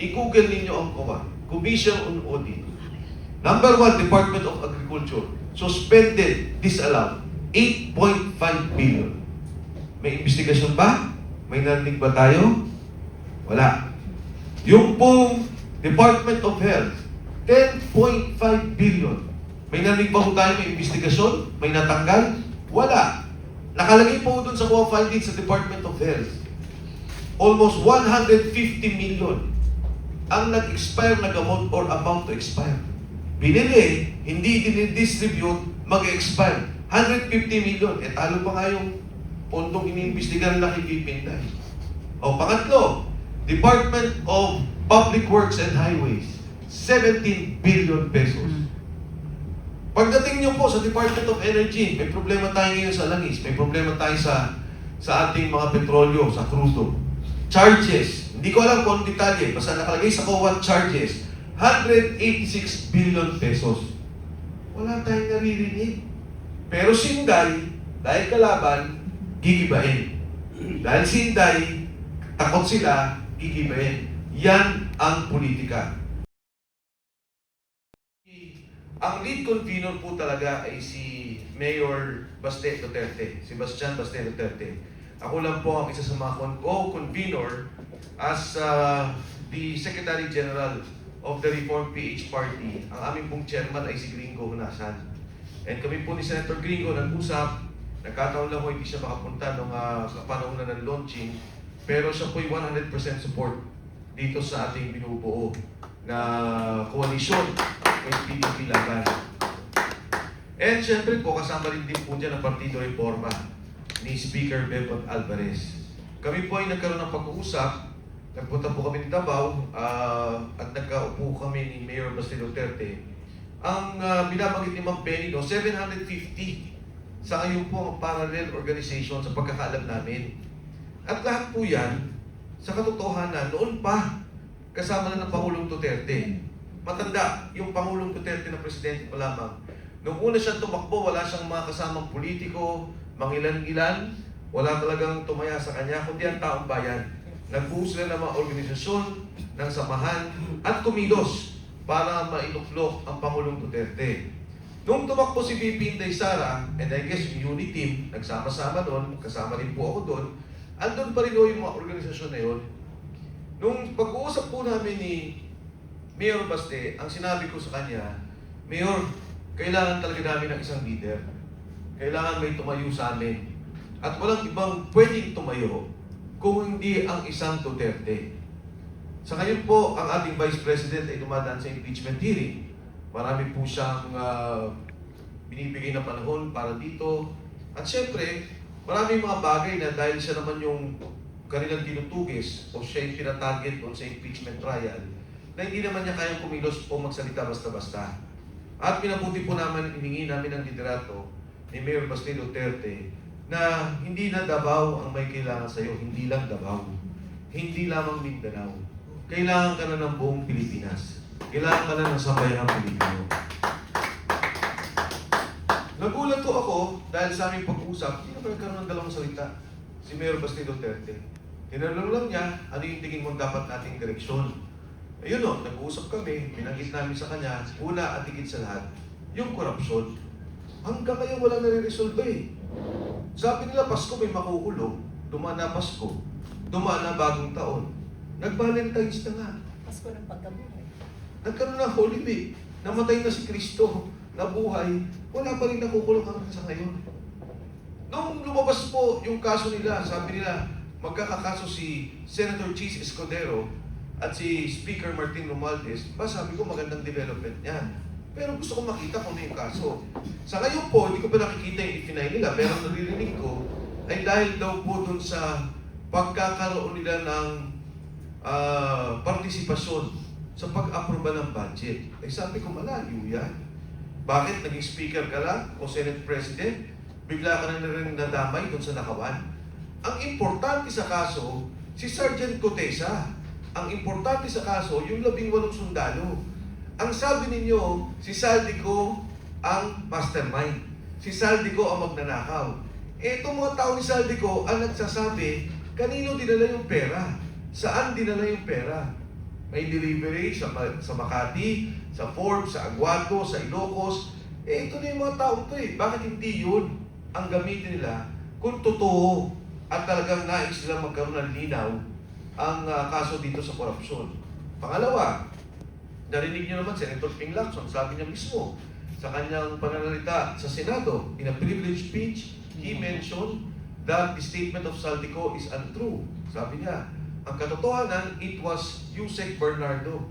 I-google ninyo ang COA, Commission on Audit. Number 1, Department of Agriculture, suspended, disallowed, 8.5 billion. May investigasyon ba? May narinig ba tayo? Wala. Yung pong Department of Health, 10.5 billion. May narinig ba ho tayo may investigasyon? May natanggal? Wala. Nakalagay po doon sa COA findings sa Department of Health. Almost 150 million ang nag-expire na gamot or about to expire. Binili, hindi dinidistribute, mag-expire. 150 million. Eh, talo pa nga yung pondong iniimbestigan na nakikipinday. O, pangatlo, Department of Public Works and Highways, 17 billion pesos. Pagdating nyo po sa Department of Energy, may problema tayo ngayon sa langis, may problema tayo sa ating mga petrolyo, sa crudo. Charges, hindi ko alam kung detalye, basta nakalagay sa COA charges, 186 billion pesos. Wala tayong naririnig. Pero Sinday, dahil kalaban, gigibain. Dahil Sinday, takot sila, gigibain. Yan ang politika. Ang lead convener po talaga ay si Mayor Baste Duterte, si Bastian Baste Duterte. Ako lang po ang isa sa mga co-convener as the Secretary General of the Reform PH Party. Ang aming pong chairman ay si Gringo Hunasan. And kami po ni Senator Gringo nag-usap, nagkataon lang ko hindi siya makapunta nung panahon na ng launching, pero siya po'y 100% support dito sa ating binubuo na koalisyon ng PDP Laban. And syempre po, kasama rin din po dyan ang Partido Reforma ni Speaker Bebot Alvarez. Kami po ay nagkaroon ng pag-uusap, nagpunta po kami ng Davao at nagkaupo kami ni Mayor Baste Duterte. Ang binabanggit ni Ma'am Penny, 750 sa ngayon po ang parallel organization sa pagkakaalam namin. At lahat po yan, sa katotohanan, noon pa, kasama na ng Pangulong Duterte. Matanda, yung Pangulong Duterte na presidente pa lamang. Nung una siyang tumakbo, wala siyang mga kasamang politiko, mangilan-ilan, wala talagang tumaya sa kanya, kundi ang taong bayan. Nagbuo sila ng mga organisasyon, ng samahan, at kumilos para mailuklok ang Pangulong Duterte. Nung tumakbo si VP Inday Sara, and I guess yung unit team, nagsama-sama doon, kasama rin po ako doon, andun pa rin yung mga organisasyon na yun. Nung pag-uusap po namin ni Mayor Baste, ang sinabi ko sa kanya, Mayor, kailangan talaga namin ng isang leader. Kailangan may tumayo sa amin. At walang ibang pwedeng tumayo kung hindi ang isang Duterte. Sa ngayon po, ang ating Vice President ay dumadaan sa impeachment hearing. Marami po siyang binibigay na panahon para dito. At syempre, maraming mga bagay na dahil siya naman yung kanilang tinutugis o siya yung tinatarget doon sa impeachment trial, na hindi naman niya kayang kumilos o magsalita basta-basta. At pinabuti po naman, hiningi namin ang liderato ni Mayor Baste Duterte na hindi na Davao ang may kailangan sa iyo, hindi lang Davao, hindi lamang Mindanao. Kailangan ka na ng buong Pilipinas. Kailangan ka na ng sambayang Pilipino. Nagulat ko ako dahil sa aming pag-uusap, hindi na nagkaroon ng dalawang salita si Mayor Baste Duterte. Tinanong lang niya, ano yung tingin mo dapat nating direksyon? Ayun o, nag-uusap kami, binanggit namin sa kanya, una at higit sa lahat, yung korupsyon. Hanggang ngayon wala nare-resolve eh. Sabi nila, Pasko may makukulong, dumaan na Pasko, dumaan na bagong taon. Nag-Valentine's na nga. Pasko ng pagkabuhay. Nagkaroon na Holy Week, namatay na si Kristo, nabuhay, wala pa rin nakukulong hanggang sa ngayon. Nung lumabas po yung kaso nila, sabi nila, magkakakaso si Senator Chis Escudero at si Speaker Martin Romualdez, sabi ko magandang development niyan. Pero gusto ko makita kung ano yung kaso. Sa ngayon po, hindi ko pa nakikita yung i-deny nila, pero naririnig ko ay dahil daw po dun sa pagkakaroon nila ng partisipasyon sa pag-aproba ng budget. Ay sabi ko, malayo yan. Bakit naging speaker ka lang o Senate President? Bigla ka na rin nadamay dun sa nakawan. Ang importante sa kaso, si Sergeant Cotesa. Ang importante sa kaso, yung 18 sundalo. Ang sabi ninyo, si Saldico ang mastermind. Si Saldico ang magnanakaw. Itong mga tao ni Saldico ang nagsasabi, kanino dinala yung pera? Saan dinala yung pera? May delivery sa Makati, sa Forbes, sa Aguado, sa Ilocos. Ito na yung mga tao to eh. Bakit hindi yun ang gamitin nila kung totoo at talagang nais sila magkaroon ng linaw ang kaso dito sa korupsyon? Pangalawa, narinig niyo naman Senator Ping Lacson, sabi niya mismo sa kanyang pananalita sa Senado, in a privileged speech, he mentioned that the statement of Saldico is untrue. Sabi niya, ang katotohanan, it was Yusek Bernardo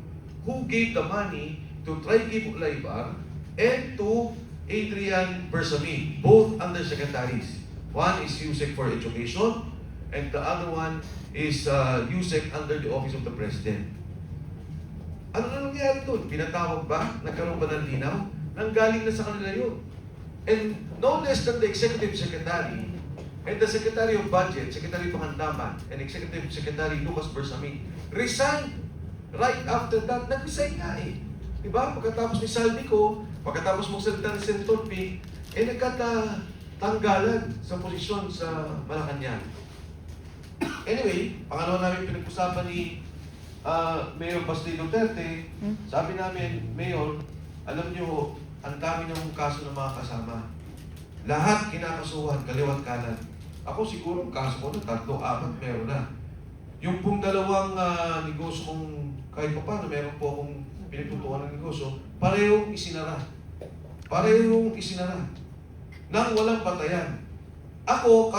who gave the money to Trigy Buclaybar and to Adrian Bersamin, both undersecretaries. One is Yusek for Education and the other one is Yusek under the Office of the President. Ano na nangyari doon? Pinatawag ba? Nagkaroon ba ng linaw? Nanggaling na sa kanila yun. And no less than the Executive Secretary and the Secretary of Budget, Secretary Pangandaman, and Executive Secretary Lucas Bersamin resigned right after that. Nag-resign nga eh. Diba? Pagkatapos ni Saldico, pagkatapos magsalita ni Senator Ping, nagkatanggalan sa posisyon sa Malacanang. Anyway, pangalawa namin pinag-usapan ni Mayor Basti Duterte, sabi namin, Mayor, alam nyo, ang dami ng kaso ng mga kasama. Lahat kinakasuhan, kaliwat kanan. Ako siguro, kaso ko na, 3, 4, meron na. Yung pong dalawang negosyo kong, kahit pa paano, meron po akong pinagtutuan ng negosyo, parehong isinara. Parehong isinara. Nang walang batayan. Ako,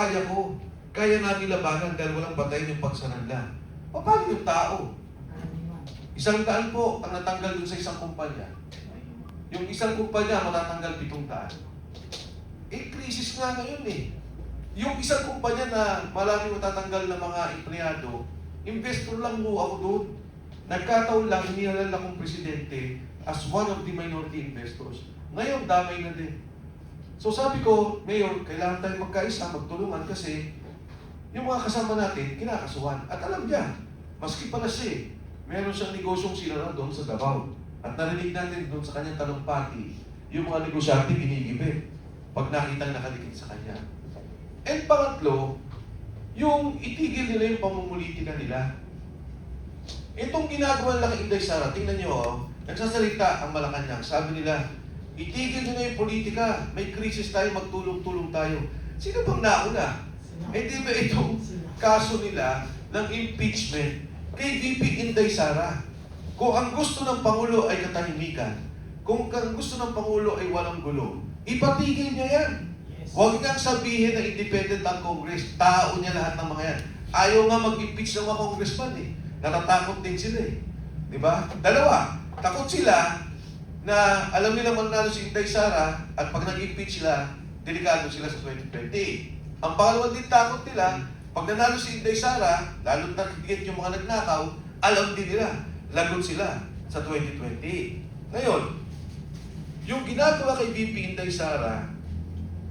kaya namin labanan dahil walang batayan yung pagsananda. Paano yung tao? 100 po ang natanggal dun sa isang kumpanya. Yung isang kumpanya matatanggal 700. Krisis nga ngayon eh. Yung isang kumpanya na maraming matatanggal ng mga empleyado, investor lang mo ako doon. Nagkataon lang, inihalal akong presidente as one of the minority investors. Ngayon, damay na din. So sabi ko, Mayor, kailangan tayo magkaisa, magtulungan kasi yung mga kasama natin, kinakasuhan. At alam niya, maski pala siya, meron siyang negosyong sinara doon sa Davao. At narinig natin doon sa kanyang talumpati, yung mga negosyante ginigibit pag nakitang nakadikit sa kanya. And pangatlo, yung itigil nila yung pamumulitika nila. Itong ginagawa nila kay Inday Sara, tingnan nyo, nagsasalita ang Malacanang. Sabi nila, itigil nyo na yung politika, may krisis tayo, magtulong-tulong tayo. Sino bang nauna? Di ba itong kaso nila ng impeachment kay VP Inday Sara? Kung ang gusto ng Pangulo ay katahimikan, kung ang gusto ng Pangulo ay walang gulo, ipatigil niya yan. Huwag nang sabihin na independent ang Congress. Tao niya lahat ng mga yan. Ayaw nga mag-impeach ng mga congressman eh. Natatakot din sila eh. Di ba? Dalawa, takot sila na alam nila manalo si Inday Sara at pag nag-impeach sila, delikado sila sa 2028. Ang pangalawa din takot nila, pag nanalo si Inday Sara, lalo na higit yung mga nagnakaw, alam din nila, lagot sila sa 2028. Ngayon, yung ginagawa kay VP Inday Sara,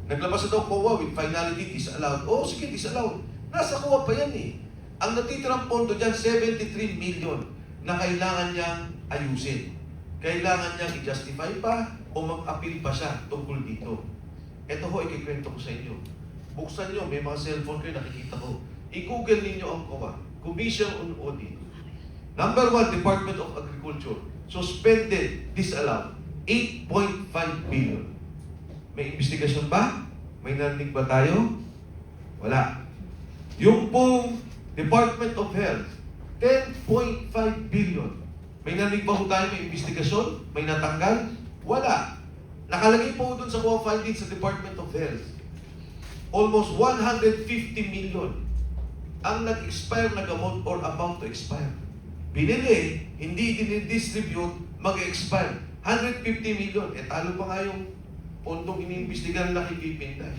naglabas na daw COA with finality disallowed. Oo, sige, disallowed. Nasa COA pa yan eh. Ang natitirang pondo dyan, 73 million na kailangan niyang ayusin. Kailangan niyang i-justify pa o mag-appeal pa siya tungkol dito. Ito ho, ikikwento ko sa inyo. Buksan nyo, may mga cellphone kayo nakikita ko. I-google ninyo ang COA. Commission on Audit. Number 1, Department of Agriculture. Suspended, disallowed. 8.5 billion. May investigasyon ba? May narinig ba tayo? Wala. Yung pong Department of Health, 10.5 billion. May narinig ba tayo may investigasyon? May natanggal? Wala. Nakalagay po doon sa COA findings sa Department of Health. Almost 150 million ang nag-expire na gamot or about to expire. Binili, hindi dinidistribute, mag-expire. 150 million. Talo pa nga yung pondong iniimbestigahan na kipipinday.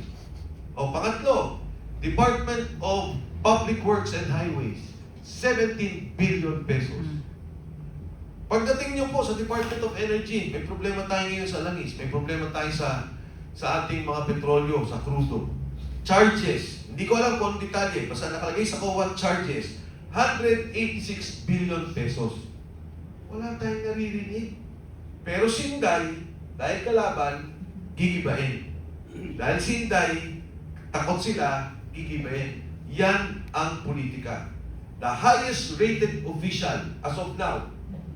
O pangatlo, Department of Public Works and Highways, 17 billion pesos. Pagdating niyo po sa Department of Energy, may problema tayo ngayon sa langis, may problema tayo sa ating mga petrolyo, sa crudo. Charges, hindi ko alam kung detalye, basta nakalagay sa COA charges, 186 billion pesos. Wala tayong naririnig. Pero Sinday, dahil kalaban, gigibain. Dahil Sinday, takot sila, gigibain. Yan ang politika. The highest rated official as of now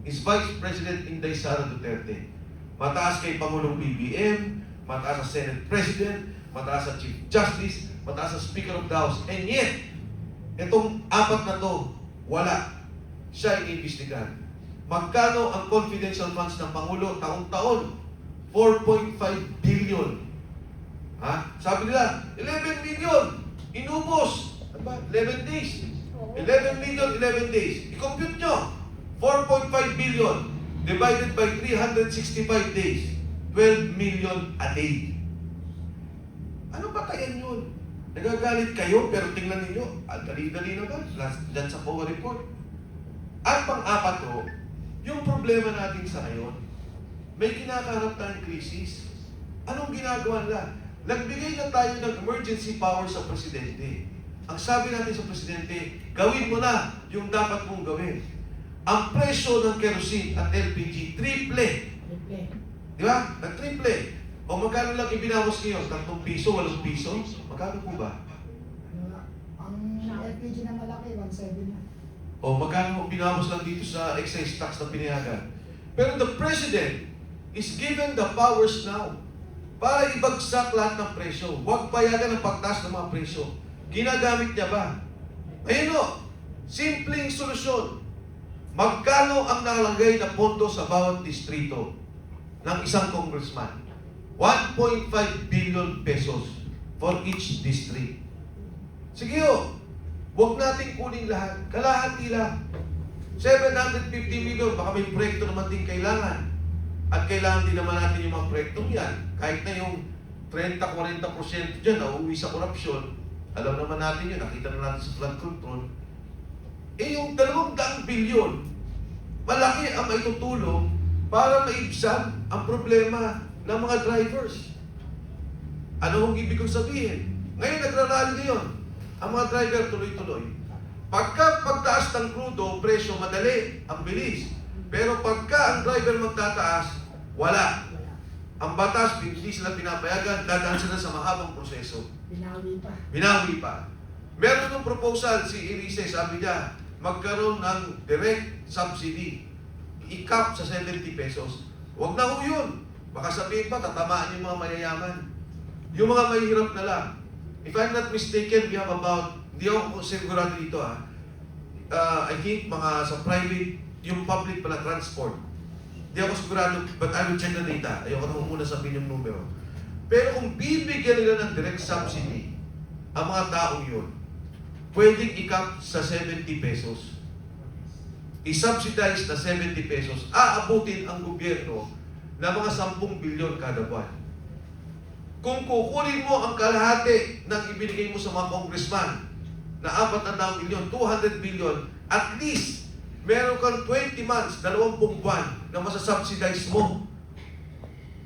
is Vice President Inday Sara Duterte. Mataas kay Pangulong BBM, mataas sa Senate President, mataas sa Chief Justice, mataas sa Speaker of the House. And yet, itong apat na to, wala. Siya iniimbestigahan. Magkano ang confidential funds ng Pangulo taon-taon? 4.5 billion. Ha? Sabi nila, 11 million. Inubos. Ano ba? 11 days. 11 million, 11 days. I-compute nyo. 4.5 billion divided by 365 days. 12 million a day. Ano ba tayan yun? Nagagalit kayo, pero tingnan ninyo, ang dali-dali naman, dyan sa COA report. At pang-apat to, yung problema natin sa ngayon, may kinakaharap tayong krisis. Anong ginagawa nila? Nagbigay na tayo ng emergency power sa Presidente. Ang sabi natin sa Presidente, gawin mo na yung dapat mong gawin. Ang presyo ng kerosene at LPG, triple. Di ba? Nag-triple. O magkano lang ibinawas niyo? 3 piso, 8 piso? Magkano po ba? Ang LPG na malaki, 1.7 na. O magkano binawas lang dito sa excise tax na pinayagan? Pero the President is given the powers now para ibagsak lahat ng presyo. Huwag payagan ang pagtaas ng mga presyo. Ginagamit niya ba? Ayun o, simpleng solusyon. Magkano ang nakalagay na pondo sa bawat distrito ng isang congressman? 1.5 billion pesos for each district. Sige o, huwag natin kunin lahat. Kalahati lang. 750 million, baka may proyekto naman din kailangan. At kailangan din naman natin yung mga proyektong yan. Kahit na yung 30-40% dyan na uuwi sa korupsyon, alam naman natin yun, nakita na natin sa flood control. Eh yung 200 bilyon, malaki ang maitutulong para maibsan ang problema ng mga drivers. Ano ang ibig kong sabihin? Ngayon nagrarally ngayon. Ang mga driver tuloy-tuloy. Pagtaas ng crudo, presyo madali, ang bilis. Pero pagka ang driver magtataas, wala. Ang batas, hindi sila pinapayagan, dadaan sila sa mahabang proseso. Binawi pa. Meron ng proposal si Irice, sabi niya, magkaroon ng direct subsidy. I-cap sa 70 pesos. Huwag na ho yun. Baka sabihin pa, tatamaan yung mga mayayaman. Yung mga mahihirap na lang. If I'm not mistaken, we have about, hindi ako sigurado dito I think mga sa private, yung public pala transport. Hindi ako sigurado, but I will check the data. Ayoko na muna sabihin yung numero. Pero kung bibigyan nila ng direct subsidy, ang mga taong yun, pwedeng i-cap sa 70 pesos. I-subsidize na 70 pesos, aabutin ang gobyerno na mga 10 bilyon kada buwan. Kung kukunin mo ang kalahati ng ibinigay mo sa mga congressman na 400 bilyon, 200 bilyon, at least meron kang 20 months, 20 buwan na masasubsidize mo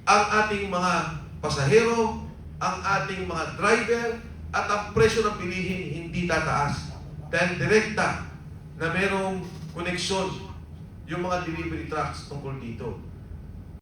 ang ating mga pasahero, ang ating mga driver, at ang presyo ng bilihin hindi tataas. Dahil direkta na merong koneksyon yung mga delivery trucks tungkol dito.